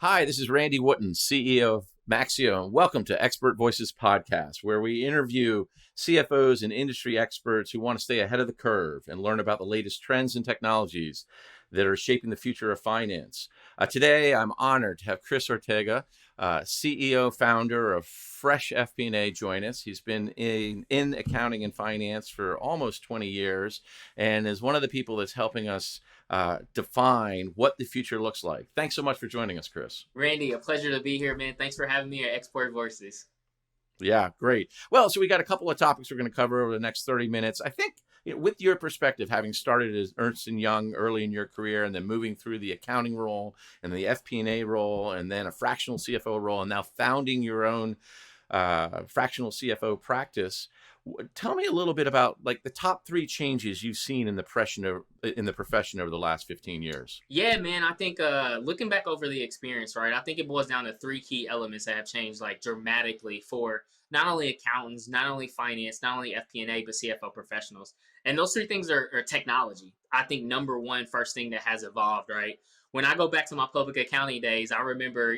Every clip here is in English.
Hi, this is Randy Wootton, CEO of Maxio, and welcome to Expert Voices Podcast, where we interview CFOs and industry experts who want to stay ahead of the curve and learn about the latest trends and technologies that are shaping the future of finance. Today, I'm honored to have Chris Ortega, CEO, founder of Fresh FP&A, join us. He's been in accounting and finance for almost 20 years and is one of the people that's helping us define what the future looks like. Thanks so much for joining us, Chris. Randy, a pleasure to be here, man. Thanks for having me at Export Voices. Yeah, great. Well, so we got a couple of topics we're going to cover over the next 30 minutes. I think, with your perspective, having started as Ernst & Young early in your career and then moving through the accounting role and the FP&A role and then a fractional CFO role and now founding your own fractional CFO practice, tell me a little bit about like the top three changes you've seen in the profession over the last 15 years. Yeah, man. I think looking back over the experience, right, I think it boils down to three key elements that have changed like dramatically for not only accountants, not only finance, not only FP&A, but CFO professionals. And those three things are technology. I think number one, first thing that has evolved, right? When I go back to my public accounting days, I remember,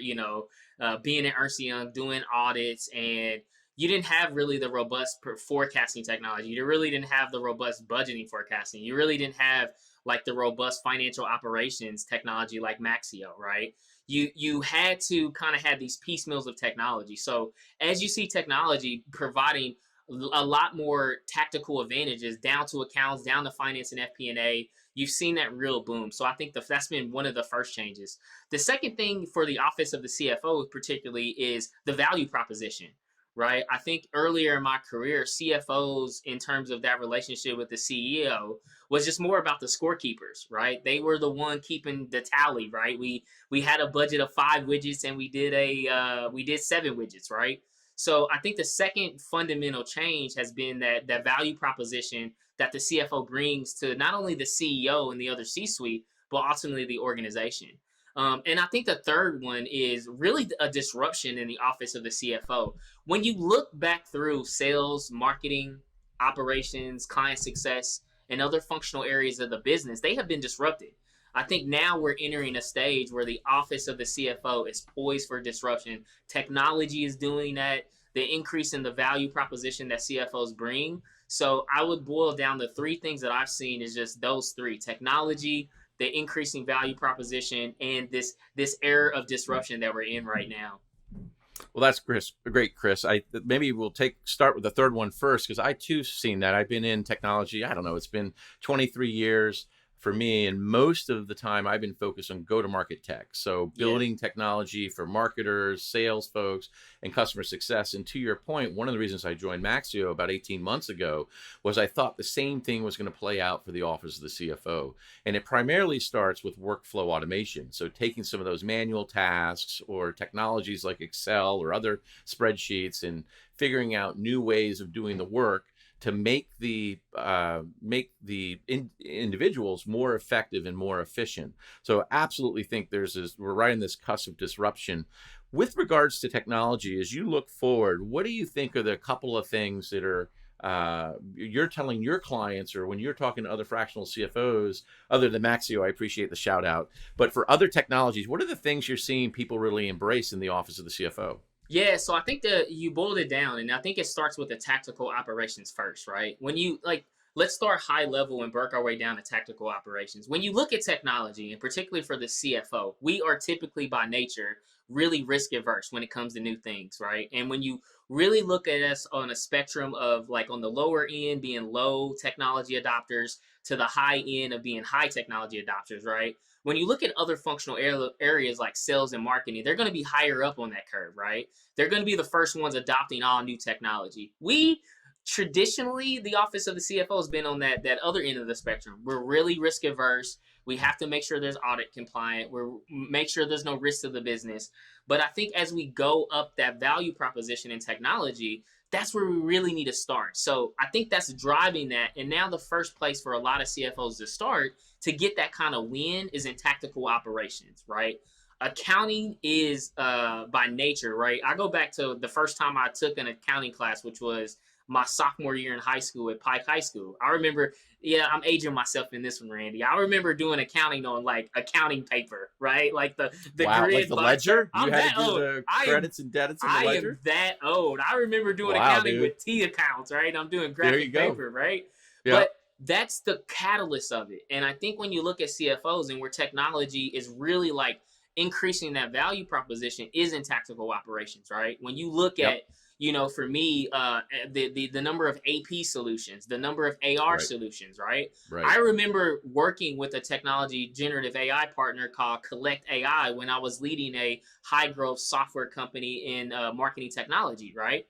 being at Ernst & Young, doing audits, and you didn't have really the robust forecasting technology. You really didn't have the robust budgeting forecasting. You really didn't have like the robust financial operations technology like Maxio, right? You had to kind of have these piecemeals of technology. So as you see technology providing a lot more tactical advantages down to accounts, down to finance and FP&A, you've seen that real boom. So I think that's been one of the first changes. The second thing for the office of the CFO particularly is the value proposition, right? I think earlier in my career, CFOs, in terms of that relationship with the CEO, was just more about the scorekeepers, right? They were the one keeping the tally, right? We had a budget of 5 widgets and we did 7 widgets, right? So I think the second fundamental change has been that value proposition that the CFO brings to not only the CEO and the other C-suite, but ultimately the organization. And I think the third one is really a disruption in the office of the CFO. When you look back through sales, marketing, operations, client success, and other functional areas of the business, they have been disrupted. I think now we're entering a stage where the office of the CFO is poised for disruption. Technology is doing that, the increase in the value proposition that CFOs bring. So I would boil down the three things that I've seen is just those three: technology, the increasing value proposition, and this era of disruption that we're in right now. Well, that's great, Chris. Maybe we'll start with the third one first because I too seen that. I've been in technology. I don't know. It's been 23 years for me, and most of the time I've been focused on go-to-market tech. So building technology for marketers, sales folks, and customer success. And to your point, one of the reasons I joined Maxio about 18 months ago was I thought the same thing was going to play out for the office of the CFO. And it primarily starts with workflow automation. So taking some of those manual tasks or technologies like Excel or other spreadsheets and figuring out new ways of doing the work to make the individuals more effective and more efficient. So absolutely think we're right in this cusp of disruption. With regards to technology, as you look forward, what do you think are the couple of things that are you're telling your clients, or when you're talking to other fractional CFOs, other than Maxio, I appreciate the shout out, but for other technologies, what are the things you're seeing people really embrace in the office of the CFO? Yeah, so I think that you boiled it down, and I think it starts with the tactical operations first, right? When you let's start high level and work our way down to tactical operations. When you look at technology, and particularly for the CFO, we are typically by nature really risk averse when it comes to new things, right? And when you really look at us on a spectrum of like on the lower end being low technology adopters to the high end of being high technology adopters, right? When you look at other functional areas like sales and marketing, they're going to be higher up on that curve, right? They're going to be the first ones adopting all new technology. We traditionally, the office of the CFO has been on that other end of the spectrum. We're really risk averse. We have to make sure there's audit compliant. Make sure there's no risk to the business. But I think as we go up that value proposition in technology, that's where we really need to start. So I think that's driving that. And now the first place for a lot of CFOs to start to get that kind of win is in tactical operations, right? Accounting is by nature, right? I go back to the first time I took an accounting class, which was my sophomore year in high school at Pike High School. I remember, yeah, I'm aging myself in this one, Randy. I remember doing accounting on like accounting paper, right? Like the Wow, like grid the bar chart. ledger? You I'm had that to do old. the credits and debits in the I ledger? am that old. I remember doing Wow, accounting dude. with T accounts, right? I'm doing There you graphic go. paper, right? Yeah. But that's the catalyst of it. And I think when you look at CFOs and where technology is really like increasing that value proposition is in tactical operations, right? When you look Yep. at, for me, the number of AP solutions, the number of AR Right. solutions, right? Right. I remember working with a technology generative AI partner called Collect AI when I was leading a high growth software company in marketing technology, right?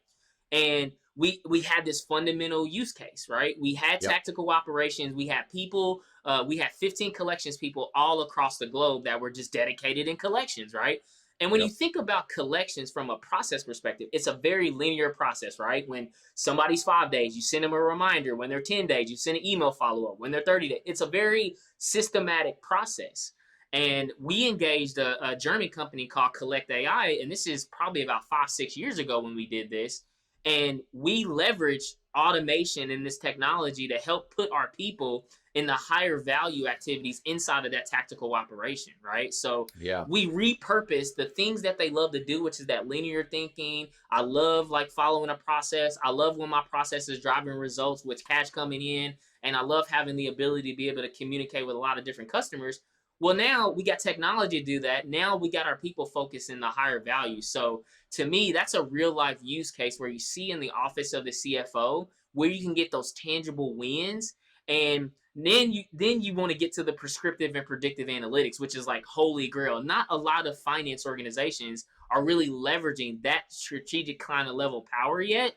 And we had this fundamental use case, right? We had Yep. tactical operations, we had people, we had 15 collections people all across the globe that were just dedicated in collections, right? And when you Yep. think about collections from a process perspective, it's a very linear process, right? When somebody's 5 days, you send them a reminder. When they're 10 days, you send an email follow up. When they're 30 days, it's a very systematic process. And we engaged a German company called Collect AI, and this is probably about 5, 6 years ago when we did this. And we leveraged automation and this technology to help put our people in the higher value activities inside of that tactical operation, right? So Yeah. we repurpose the things that they love to do, which is that linear thinking. I love like following a process. I love when my process is driving results with cash coming in. And I love having the ability to be able to communicate with a lot of different customers. Well, now we got technology to do that. Now we got our people focused in the higher value. So to me, that's a real life use case where you see in the office of the CFO where you can get those tangible wins. And then you want to get to the prescriptive and predictive analytics, which is like holy grail. Not a lot of finance organizations are really leveraging that strategic kind of level power yet.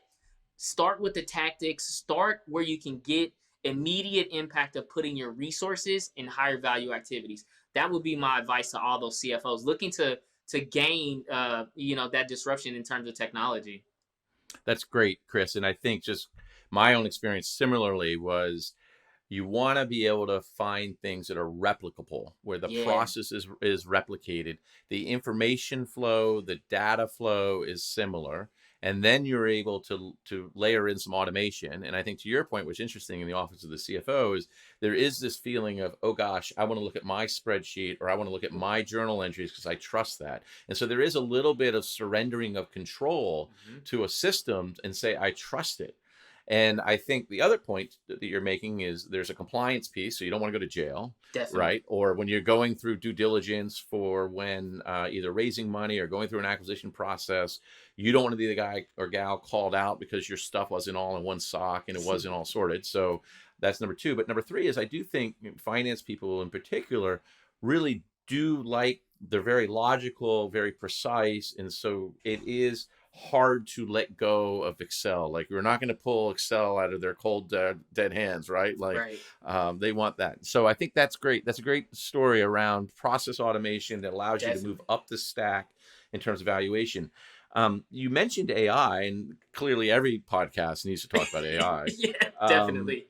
Start with the tactics, start where you can get immediate impact of putting your resources in higher value activities. That would be my advice to all those CFOs looking to gain that disruption in terms of technology. That's great, Chris. And I think just my own experience similarly was you want to be able to find things that are replicable, where the Yeah, process is replicated, the information flow, the data flow is similar, and then you're able to layer in some automation. And I think to your point, what's interesting in the office of the CFO is there is this feeling of, oh gosh, I want to look at my spreadsheet or I want to look at my journal entries because I trust that. And so there is a little bit of surrendering of control to a system and say, I trust it. And I think the other point that you're making is there's a compliance piece, so you don't want to go to jail, definitely. right? Or when you're going through due diligence for when either raising money or going through an acquisition process, you don't want to be the guy or gal called out because your stuff wasn't all in one sock and it wasn't all sorted. So that's number two. But number three is I do think finance people in particular really do like they're very logical, very precise. And so it is hard to let go of Excel. Like we're not going to pull Excel out of their cold dead hands, right? Like Right. they want that. So I think that's great. That's a great story around process automation that allows you to move Definitely. up the stack in terms of valuation. You mentioned AI, and clearly every podcast needs to talk about AI. Yeah, Um, definitely.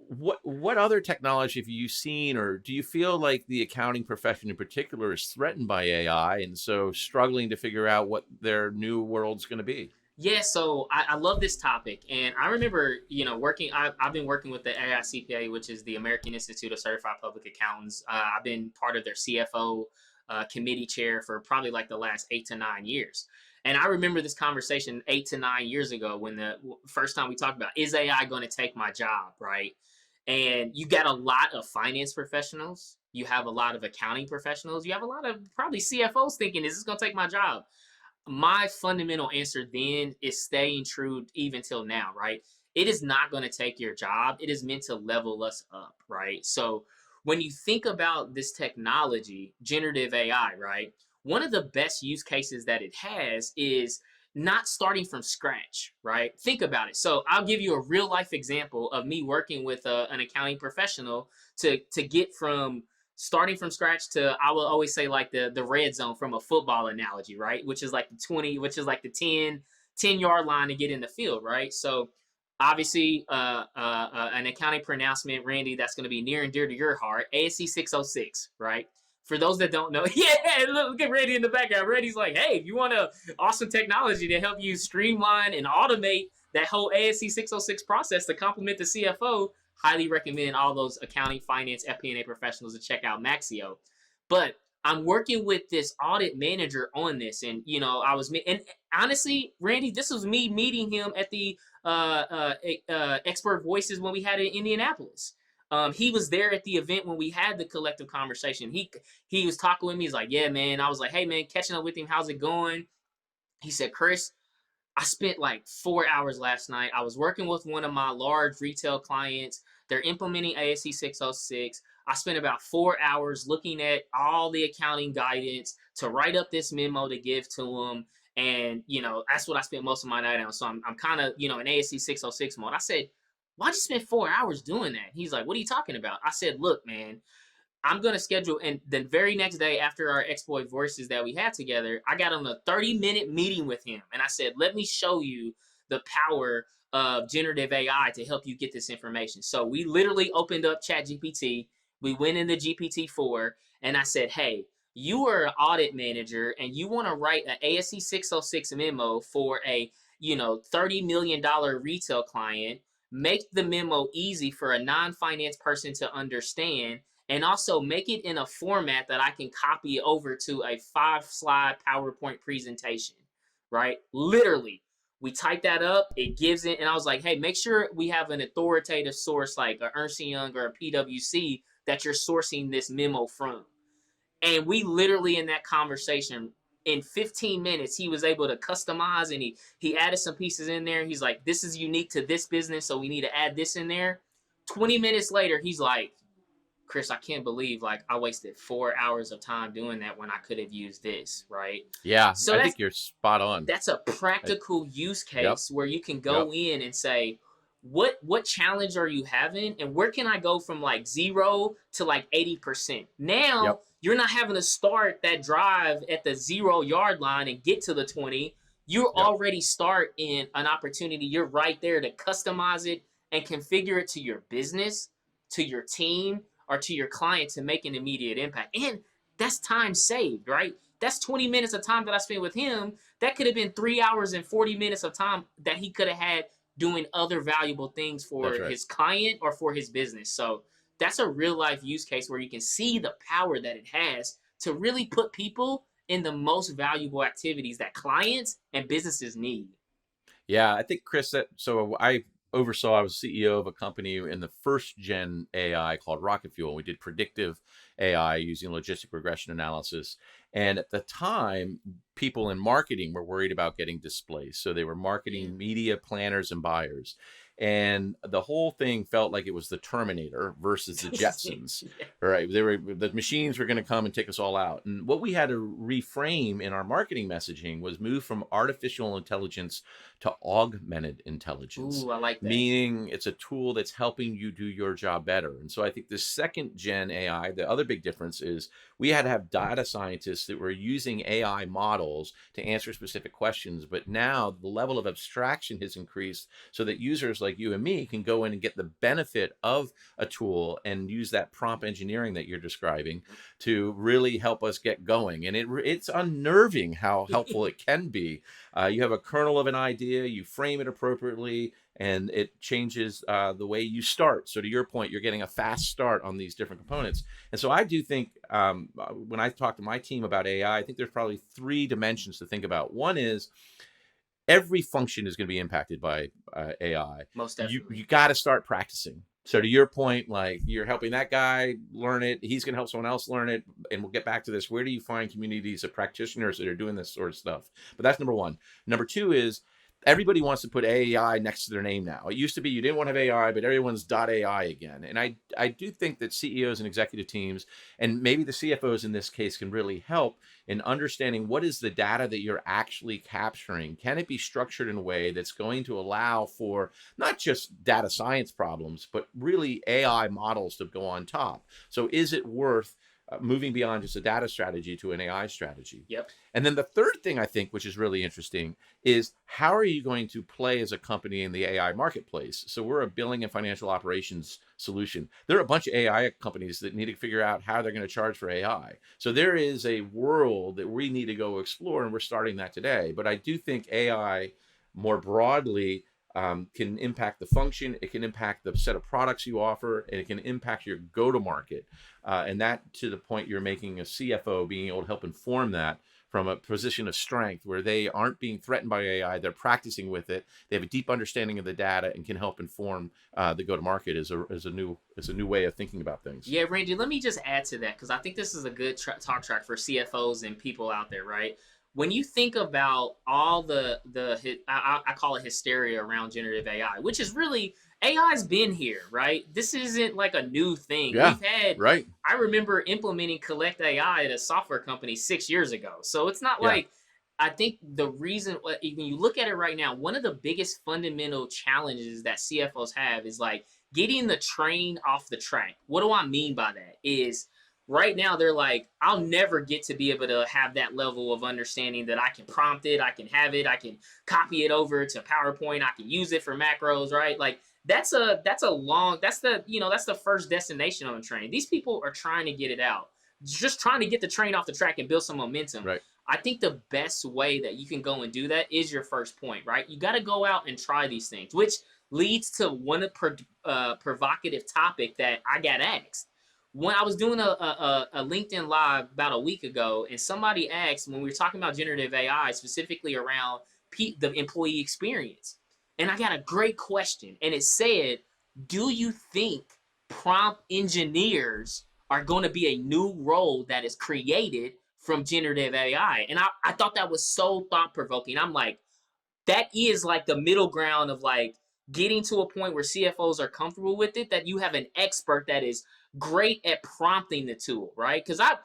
what other technology have you seen, or do you feel like the accounting profession in particular is threatened by AI, and so struggling to figure out what their new world's going to be? Yeah, so I love this topic. And I remember, I've been working with the AICPA, which is the American Institute of Certified Public Accountants. I've been part of their CFO committee chair for probably like the last 8 to 9 years. And I remember this conversation 8 to 9 years ago when the first time we talked about, is AI going to take my job, right? And you got a lot of finance professionals. You have a lot of accounting professionals. You have a lot of probably CFOs thinking, is this going to take my job? My fundamental answer then is staying true even till now, right? It is not going to take your job. It is meant to level us up, right? So when you think about this technology, generative AI, right? One of the best use cases that it has is not starting from scratch, right? Think about it. So I'll give you a real life example of me working with an accounting professional to get from starting from scratch to, I will always say like the red zone from a football analogy, right? Which is like the 20, which is like the 10 yard line to get in the field, right? So obviously an accounting pronouncement, Randy, that's going to be near and dear to your heart, ASC 606, right? For those that don't know, yeah, look at Randy in the background. Randy's like, hey, if you want a awesome technology to help you streamline and automate that whole ASC 606 process to complement the CFO. Highly recommend all those accounting, finance, FP&A professionals to check out Maxio. But I'm working with this audit manager on this, and and honestly, Randy, this was me meeting him at the Expert Voices when we had it in Indianapolis. He was there at the event when we had the collective conversation. He was talking with me. He's like, "Yeah, man." I was like, "Hey, man, catching up with him. How's it going?" He said, "Chris, I spent like 4 hours last night. I was working with one of my large retail clients. They're implementing ASC 606. I spent about 4 hours looking at all the accounting guidance to write up this memo to give to them. And, that's what I spent most of my night on. So I'm kind of, in ASC 606 mode." I said, "Why'd you spend 4 hours doing that?" He's like, "What are you talking about?" I said, "Look, man, I'm going to schedule." And the very next day after our exploit voices that we had together, I got on a 30-minute meeting with him. And I said, "Let me show you the power of generative AI to help you get this information." So we literally opened up ChatGPT. We went into GPT-4 and I said, "Hey, you are an audit manager and you want to write an ASC 606 memo for a, $30 million retail client. Make the memo easy for a non-finance person to understand, and also make it in a format that I can copy over to a 5-slide PowerPoint presentation," right? Literally, we typed that up, it gives it, and I was like, "Hey, make sure we have an authoritative source like a Ernst & Young or a PwC that you're sourcing this memo from." And we literally, in that conversation, in 15 minutes, he was able to customize, and he added some pieces in there. He's like, "This is unique to this business, so we need to add this in there." 20 minutes later, he's like, "Chris, I can't believe like I wasted 4 hours of time doing that when I could have used this," right? Yeah, So I think you're spot on. that's a practical use Yep. case where you can go in and say, what challenge are you having, and where can I go from like 0 to like 80%? Now Yep. you're not having to start that drive at the 0 yard line and get to the 20. You already start in an opportunity. You're right there to customize it and configure it to your business, to your team, or to your client to make an immediate impact. And that's time saved, right? That's 20 minutes of time that I spent with him. That could have been 3 hours and 40 minutes of time that he could have had doing other valuable things for his client or for his business. So that's a real life use case where you can see the power that it has to really put people in the most valuable activities that clients and businesses need. Yeah, I think Chris, I oversaw, I was CEO of a company in the first gen AI called Rocket Fuel. We did predictive AI using logistic regression analysis. And at the time, people in marketing were worried about getting displaced. So they were marketing media planners and buyers. And the whole thing felt like it was the Terminator versus the Jetsons. Right? The machines were going to come and take us all out. And what we had to reframe in our marketing messaging was move from artificial intelligence to augmented intelligence. Ooh, I like that. Meaning it's a tool that's helping you do your job better. And so I think the second gen AI, the other big difference is we had to have data scientists that were using AI models to answer specific questions. But now the level of abstraction has increased so that users like you and me can go in and get the benefit of a tool and use that prompt engineering that you're describing to really help us get going. And it's unnerving how helpful it can be. You have a kernel of an idea, you frame it appropriately, and it changes the way you start. So to your point, you're getting a fast start on these different components. And so I do think when I talk to my team about AI, I think there's probably 3 dimensions to think about. One is every function is going to be impacted by AI. Most definitely. You got to start practicing. So to your point, like you're helping that guy learn it, he's going to help someone else learn it. And we'll get back to this. Where do you find communities of practitioners that are doing this sort of stuff? But that's number 1. Number 2 is everybody wants to put AI next to their name now. It used to be you didn't want to have AI, but everyone's .ai again. And I do think that CEOs and executive teams, and maybe the CFOs in this case, can really help in understanding what is the data that you're actually capturing. Can it be structured in a way that's going to allow for not just data science problems, but really AI models to go on top? So is it worth moving beyond just a data strategy to an AI strategy? Yep. And then the third thing I think, which is really interesting, is how are you going to play as a company in the AI marketplace? So we're a billing and financial operations solution. There are a bunch of AI companies that need to figure out how they're going to charge for AI. So there is a world that we need to go explore, and we're starting that today. But I do think AI more broadly can impact the function, it can impact the set of products you offer, and it can impact your go-to-market. And that, to the point you're making, a CFO being able to help inform that from a position of strength where they aren't being threatened by AI, they're practicing with it, they have a deep understanding of the data and can help inform the go-to-market is a new way of thinking about things. Yeah, Randy, let me just add to that because I think this is a good talk track for CFOs and people out there, right? When you think about all I call it hysteria around generative AI, which is really AI's been here, right? This isn't like a new thing. Yeah, We've had right. I remember implementing Collect AI at a software company 6 years ago. So it's not Yeah. like I think the reason when you look at it right now, one of the biggest fundamental challenges that CFOs have is like getting the train off the track. What do I mean by that? Is right now they're like, I'll never get to be able to have that level of understanding that I can prompt it, I can have it, I can copy it over to PowerPoint, I can use it for macros, right? Like that's the first destination on the train. These people are trying to get it out, just trying to get the train off the track and build some momentum. Right. I think the best way that you can go and do that is your first point, right? You got to go out and try these things, which leads to one provocative topic that I got asked. When I was doing a LinkedIn Live about a week ago, and somebody asked when we were talking about generative AI, specifically around the employee experience. And I got a great question, and it said, do you think prompt engineers are going to be a new role that is created from generative AI? And I thought that was so thought-provoking. I'm like, that is like the middle ground of like getting to a point where CFOs are comfortable with it, that you have an expert that is great at prompting the tool, right? Because I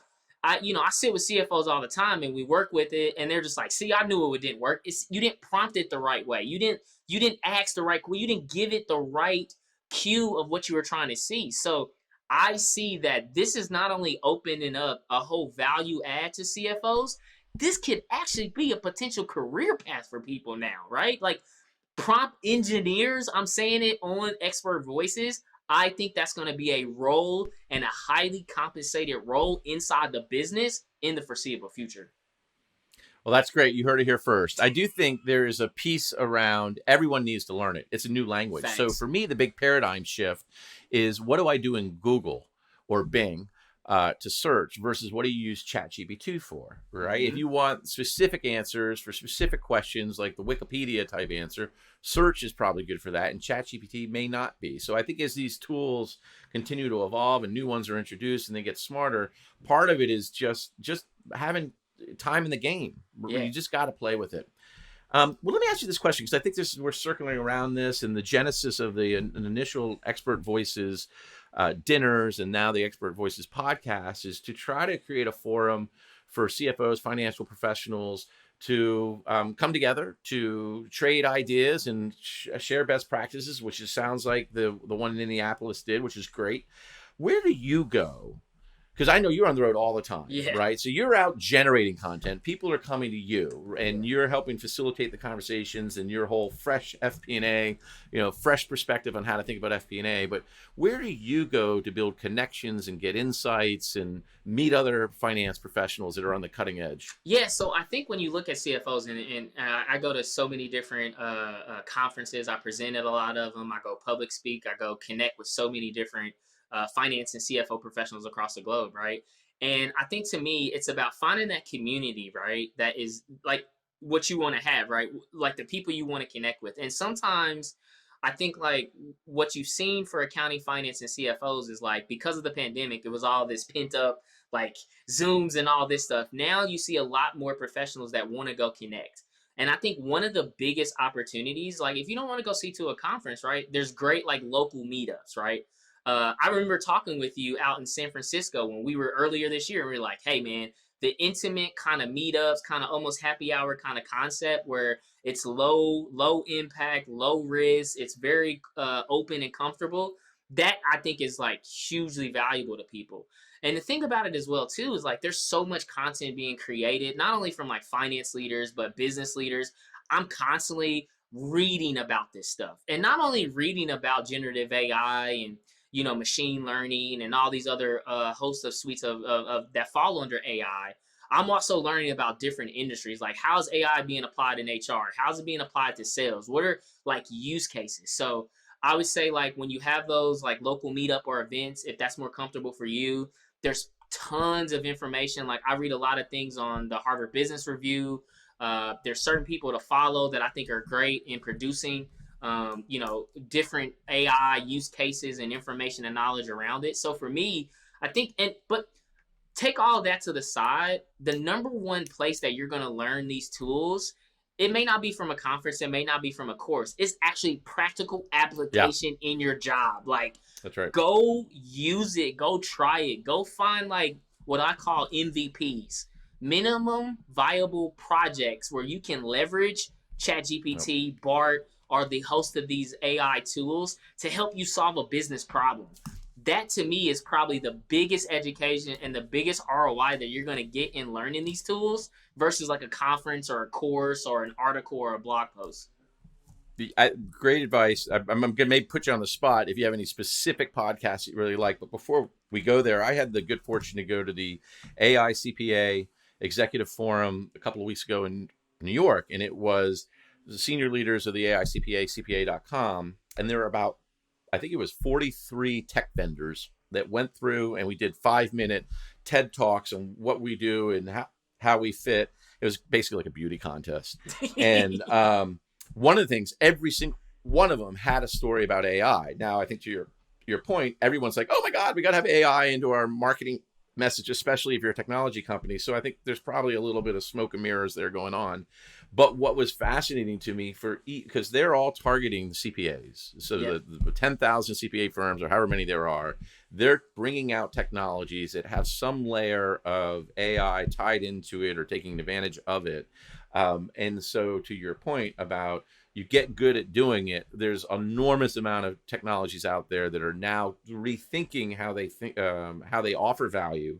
sit with CFOs all the time and we work with it, and they're just like, see, I knew it didn't work. You didn't prompt it the right way. You didn't ask the right, you didn't give it the right cue of what you were trying to see. So I see that this is not only opening up a whole value add to CFOs, this could actually be a potential career path for people now, right? Like prompt engineers, I'm saying it on Expert Voices. I think that's going to be a role, and a highly compensated role inside the business in the foreseeable future. Well, that's great. You heard it here first. I do think there is a piece around everyone needs to learn it. It's a new language. Thanks. So for me, the big paradigm shift is, what do I do in Google or Bing to search versus what do you use ChatGPT for, right? If you want specific answers for specific questions, like the Wikipedia type answer, search is probably good for that, and ChatGPT may not be. So I think as these tools continue to evolve and new ones are introduced and they get smarter, part of it is just having time in the game. Yeah. You just got to play with it. Well, let me ask you this question, because I think we're circling around this, and the genesis of the initial Expert Voices dinners and now the Expert Voices podcast is to try to create a forum for CFOs, financial professionals, to come together to trade ideas and share best practices, which sounds like the one in Indianapolis did, which is great. Where do you go? Because I know you're on the road all the time, right? So you're out generating content. People are coming to you, and you're helping facilitate the conversations and your whole fresh FP&A, fresh perspective on how to think about FP&A. But where do you go to build connections and get insights and meet other finance professionals that are on the cutting edge? Yeah, so I think when you look at CFOs, and I go to so many different conferences, I present at a lot of them, I go public speak, I go connect with so many different finance and CFO professionals across the globe, right? And I think to me, it's about finding that community, right? That is like what you want to have, right? Like the people you want to connect with. And sometimes I think like what you've seen for accounting, finance, and CFOs is like, because of the pandemic, it was all this pent up like Zooms and all this stuff. Now you see a lot more professionals that want to go connect. And I think one of the biggest opportunities, like if you don't want to go see to a conference, right? There's great like local meetups, right? I remember talking with you out in San Francisco when we were earlier this year, and we were like, hey man, the intimate kind of meetups, kind of almost happy hour kind of concept where it's low impact, low risk, it's very open and comfortable. That I think is like hugely valuable to people. And the thing about it as well too is like there's so much content being created, not only from like finance leaders, but business leaders. I'm constantly reading about this stuff, and not only reading about generative AI and machine learning and all these other hosts of suites of that fall under AI. I'm also learning about different industries. Like, how's AI being applied in HR? How's it being applied to sales? What are like use cases? So I would say, like, when you have those like local meetup or events, if that's more comfortable for you, there's tons of information. Like, I read a lot of things on the Harvard Business Review. There's certain people to follow that I think are great in producing, different AI use cases and information and knowledge around it. So for me, I think, but take all that to the side. The number one place that you're going to learn these tools, it may not be from a conference, it may not be from a course. It's actually practical application in your job. Like, that's right. Go use it, go try it, go find like what I call MVPs, minimum viable projects, where you can leverage ChatGPT, BART, or the host of these AI tools to help you solve a business problem. That to me is probably the biggest education and the biggest ROI that you're going to get in learning these tools versus like a conference or a course or an article or a blog post. Great advice. I'm going to maybe put you on the spot if you have any specific podcasts you really like. But before we go there, I had the good fortune to go to the AI CPA Executive Forum a couple of weeks ago in New York. And it was the senior leaders of the AI CPA, CPA.com. And there were about, I think it was 43 tech vendors that went through, and we did 5-minute TED Talks on what we do and how we fit. It was basically like a beauty contest. And one of the things, every single one of them had a story about AI. Now, I think to your point, everyone's like, oh my God, we got to have AI into our marketing message, especially if you're a technology company. So I think there's probably a little bit of smoke and mirrors there going on. But what was fascinating to me because they're all targeting the CPAs. So the 10,000 CPA firms or however many there are, they're bringing out technologies that have some layer of AI tied into it or taking advantage of it. And so to your point about you get good at doing it, there's an enormous amount of technologies out there that are now rethinking how they think, how they offer value.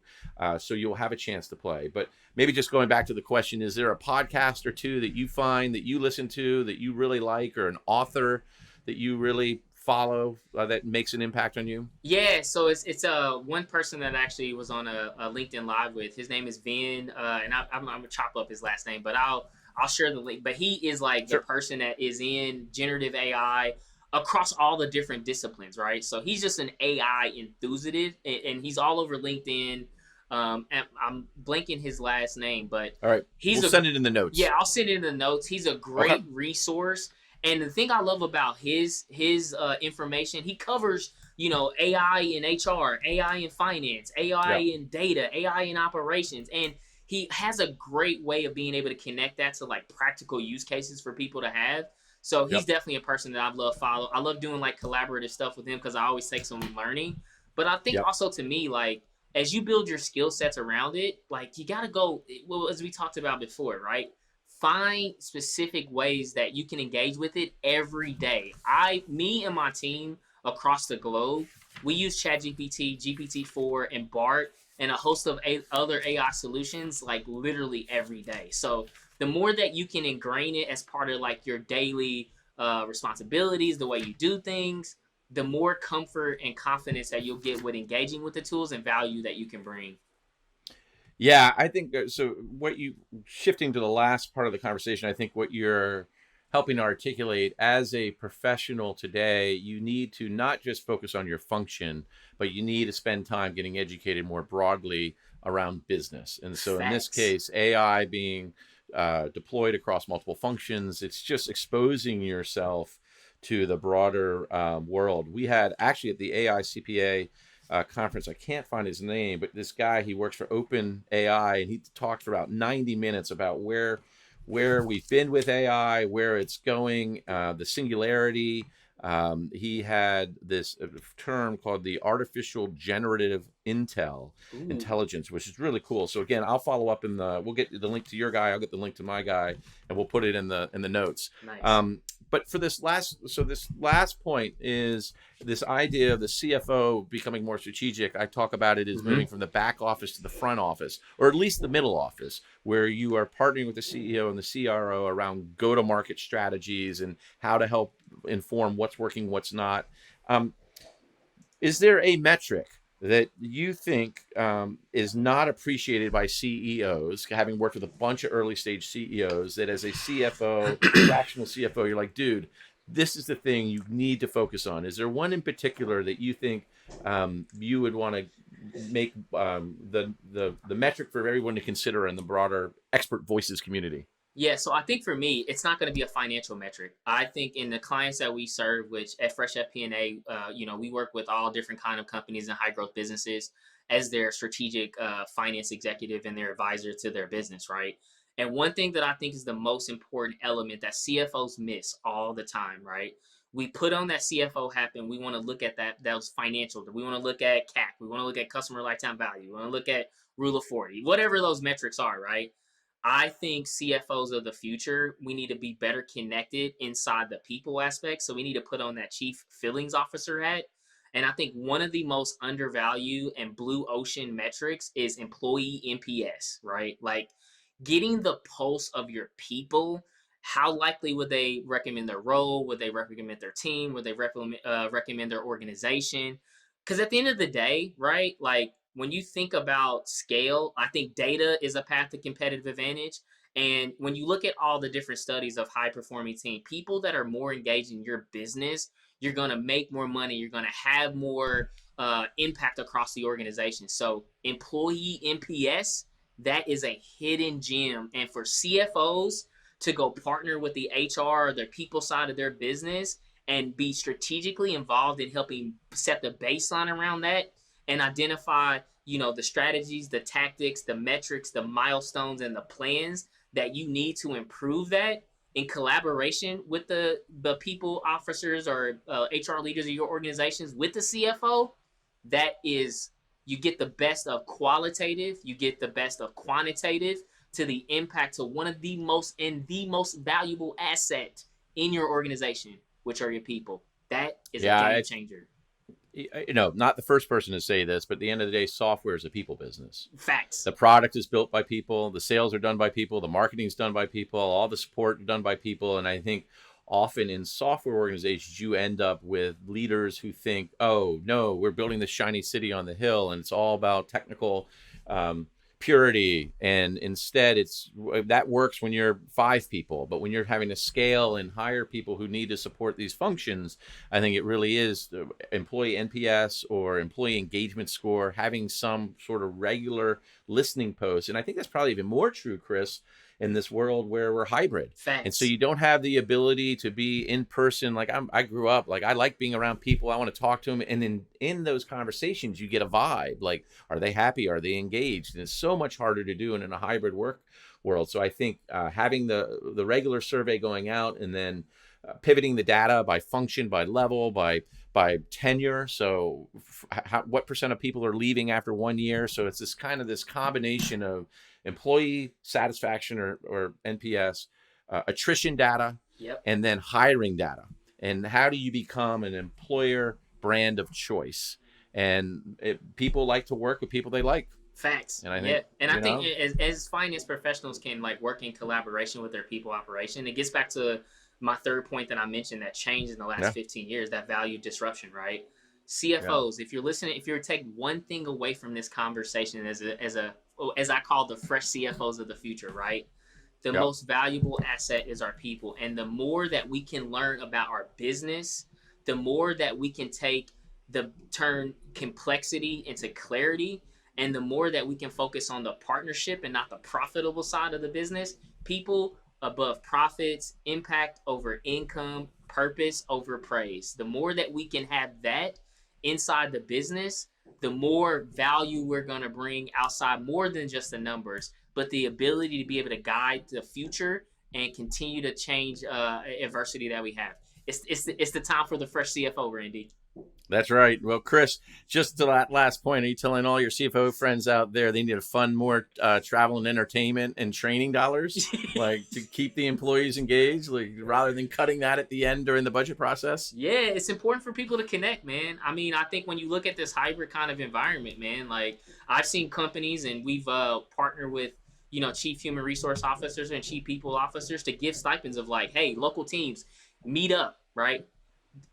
So you'll have a chance to play. But maybe just going back to the question, is there a podcast or two that you find that you listen to that you really like, or an author that you really follow that makes an impact on you? Yeah, so it's one person that actually was on a LinkedIn Live with. His name is Vin, and I'm gonna chop up his last name, but I'll share the link. But he is like the person that is in generative AI across all the different disciplines, right? So he's just an AI enthusiast, and he's all over LinkedIn. And I'm blanking his last name, but all right, we'll send it in the notes. Yeah, I'll send it in the notes. He's a great resource. And the thing I love about his information, he covers, AI in HR, AI in finance, AI in data, AI in operations. And he has a great way of being able to connect that to like practical use cases for people to have. So he's definitely a person that I love follow. I love doing like collaborative stuff with him because I always take some learning. But I think also to me, like, as you build your skill sets around it, like you got to go, well, as we talked about before, right? Find specific ways that you can engage with it every day. Me and my team across the globe, we use ChatGPT, GPT-4, and BART, and a host of other AI solutions like literally every day. So the more that you can ingrain it as part of like your daily responsibilities, the way you do things, the more comfort and confidence that you'll get with engaging with the tools and value that you can bring. Yeah, I think so. Shifting to the last part of the conversation, I think what you're helping to articulate as a professional today, you need to not just focus on your function, but you need to spend time getting educated more broadly around business. And so in this case, AI being deployed across multiple functions, it's just exposing yourself to the broader world. We had actually at the AI CPA conference, I can't find his name, but this guy, he works for Open AI, and he talked for about 90 minutes about where we've been with AI, where it's going, the singularity. He had this term called the artificial generative intelligence, which is really cool. So again, I'll follow up we'll get the link to your guy, I'll get the link to my guy, and we'll put it in the notes. Nice. But for this last point is this idea of the CFO becoming more strategic. I talk about it as moving from the back office to the front office, or at least the middle office, where you are partnering with the CEO and the CRO around go-to-market strategies and how to help inform what's working, what's not. Is there a metric that you think is not appreciated by CEOs, having worked with a bunch of early stage CEOs, that as a CFO, fractional CFO, you're like, dude, this is the thing you need to focus on? Is there one in particular that you think you would want to make the metric for everyone to consider in the broader expert voices community? Yeah, so I think for me, it's not going to be a financial metric. I think in the clients that we serve, which at Fresh FP&A, we work with all different kind of companies and high growth businesses as their strategic finance executive and their advisor to their business, right? And one thing that I think is the most important element that CFOs miss all the time, right? We put on that CFO hat and we want to look at those financial. We want to look at CAC. We want to look at customer lifetime value. We want to look at rule of 40, whatever those metrics are, right? I think CFOs of the future, we need to be better connected inside the people aspect. So we need to put on that chief feelings officer hat. And I think one of the most undervalued and blue ocean metrics is employee NPS, right? Like getting the pulse of your people. How likely would they recommend their role? Would they recommend their team? Would they recommend their organization? Because at the end of the day, right, like when you think about scale, I think data is a path to competitive advantage. And when you look at all the different studies of high performing team, people that are more engaged in your business, you're going to make more money. You're going to have more impact across the organization. So employee NPS, that is a hidden gem. And for CFOs to go partner with the HR or the people side of their business and be strategically involved in helping set the baseline around that and identify, the strategies, the tactics, the metrics, the milestones, and the plans that you need to improve that in collaboration with the people officers or HR leaders of your organizations with the CFO, that is, you get the best of qualitative, you get the best of quantitative to the impact to one of the most valuable asset in your organization, which are your people. That is a game changer. Not the first person to say this, but at the end of the day, software is a people business. Facts. The product is built by people. The sales are done by people. The marketing is done by people. All the support is done by people. And I think often in software organizations, you end up with leaders who think, oh, no, we're building this shiny city on the hill, and it's all about technical purity. And instead, that works when you're 5 people, but when you're having to scale and hire people who need to support these functions, I think it really is the employee NPS or employee engagement score, having some sort of regular listening post. And I think that's probably even more true, Chris, in this world where we're hybrid. Facts. And so you don't have the ability to be in person. Like I grew up, like I like being around people. I want to talk to them. And then in those conversations, you get a vibe. Like, are they happy? Are they engaged? And it's so much harder to do in a hybrid work world. So I think having the regular survey going out and then pivoting the data by function, by level, by tenure. So what percent of people are leaving after 1 year? So it's this combination of employee satisfaction or NPS, attrition data, and then hiring data. And how do you become an employer brand of choice? And people like to work with people they like. Facts. And I think, I think as finance professionals can like work in collaboration with their people operation, it gets back to my third point that I mentioned that changed in the last 15 years, that value disruption, right? CFOs, if you're listening, if you're taking one thing away from this conversation as I call the fresh CFOs of the future, right? The most valuable asset is our people. And the more that we can learn about our business, the more that we can turn complexity into clarity, and the more that we can focus on the partnership and not the profitable side of the business, people above profits, impact over income, purpose over praise. The more that we can have that inside the business, the more value we're going to bring outside, more than just the numbers, but the ability to be able to guide the future and continue to change adversity that we have. It's the time for the fresh CFO, Randy. That's right. Well, Chris, just to that last point, are you telling all your CFO friends out there they need to fund more travel and entertainment and training dollars, like to keep the employees engaged, like rather than cutting that at the end during the budget process? Yeah, it's important for people to connect, man. I mean, I think when you look at this hybrid kind of environment, man, like I've seen companies and we've partnered with, chief human resource officers and chief people officers to give stipends of like, hey, local teams, meet up, right?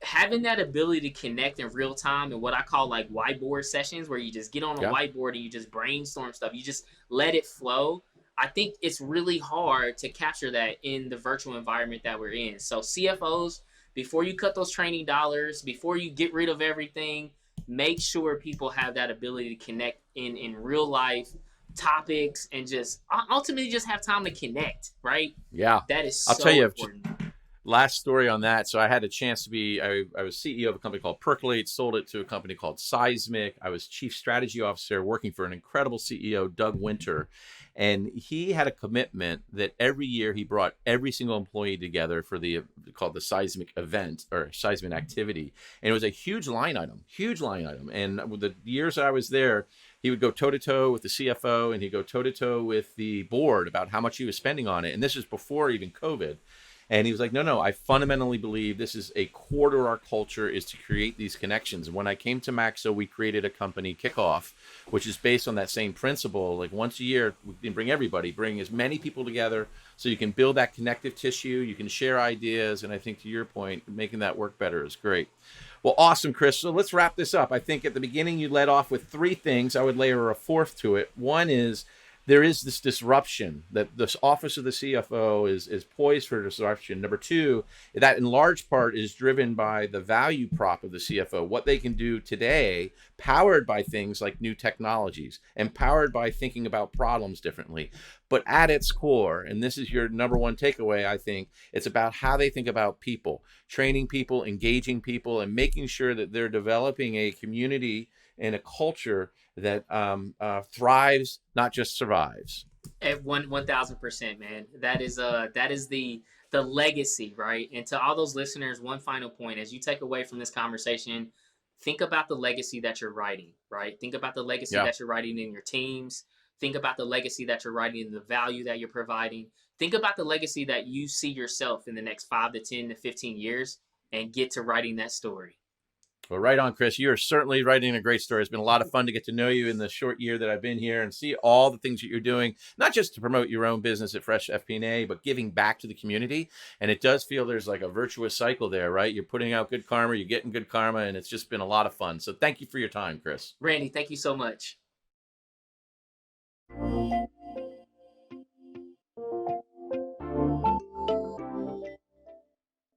having that ability to connect in real time and what I call like whiteboard sessions where you just get on a Yeah. whiteboard and you just brainstorm stuff, you just let it flow. I think it's really hard to capture that in the virtual environment that we're in. So CFOs, before you cut those training dollars, before you get rid of everything, make sure people have that ability to connect in real life topics and just ultimately just have time to connect, right? Yeah. That is I'll tell so you, important. last story on that. So I had a chance to be, I was CEO of a company called Percolate, sold it to a company called Seismic. I was chief strategy officer working for an incredible CEO, Doug Winter. And he had a commitment that every year he brought every single employee together for the called the Seismic event or Seismic activity. And it was a huge line item, huge line item. And with the years that I was there, he would go toe to toe with the CFO and he'd go toe to toe with the board about how much he was spending on it. And this is before even COVID. And he was like, no, I fundamentally believe this is a core to our culture is to create these connections. And when I came to Maxio, we created a company, Kickoff, which is based on that same principle. Like once a year, we can bring everybody, bring as many people together so you can build that connective tissue. You can share ideas. And I think to your point, making that work better is great. Well, awesome, Chris. So let's wrap this up. I think at the beginning, you led off with three things. I would layer a fourth to it. One is there is this disruption that this office of the CFO is poised for disruption. Number two, that in large part is driven by the value prop of the CFO, what they can do today, powered by things like new technologies, empowered by thinking about problems differently. But at its core, and this is your number one takeaway, I think, it's about how they think about people, training people, engaging people, and making sure that they're developing a community and a culture that thrives, not just survives. At 1,000%, man. That is the legacy, right? And to all those listeners, one final point as you take away from this conversation, think about the legacy that you're writing, right? Think about the legacy Yeah. that you're writing in your teams. Think about the legacy that you're writing in the value that you're providing. Think about the legacy that you see yourself in the next 5 to 10 to 15 years and get to writing that story. Well, right on, Chris. You are certainly writing a great story. It's been a lot of fun to get to know you in the short year that I've been here and see all the things that you're doing, not just to promote your own business at Fresh FP&A, but giving back to the community. And it does feel there's like a virtuous cycle there, right? You're putting out good karma, you're getting good karma, and it's just been a lot of fun. So thank you for your time, Chris. Randy, thank you so much.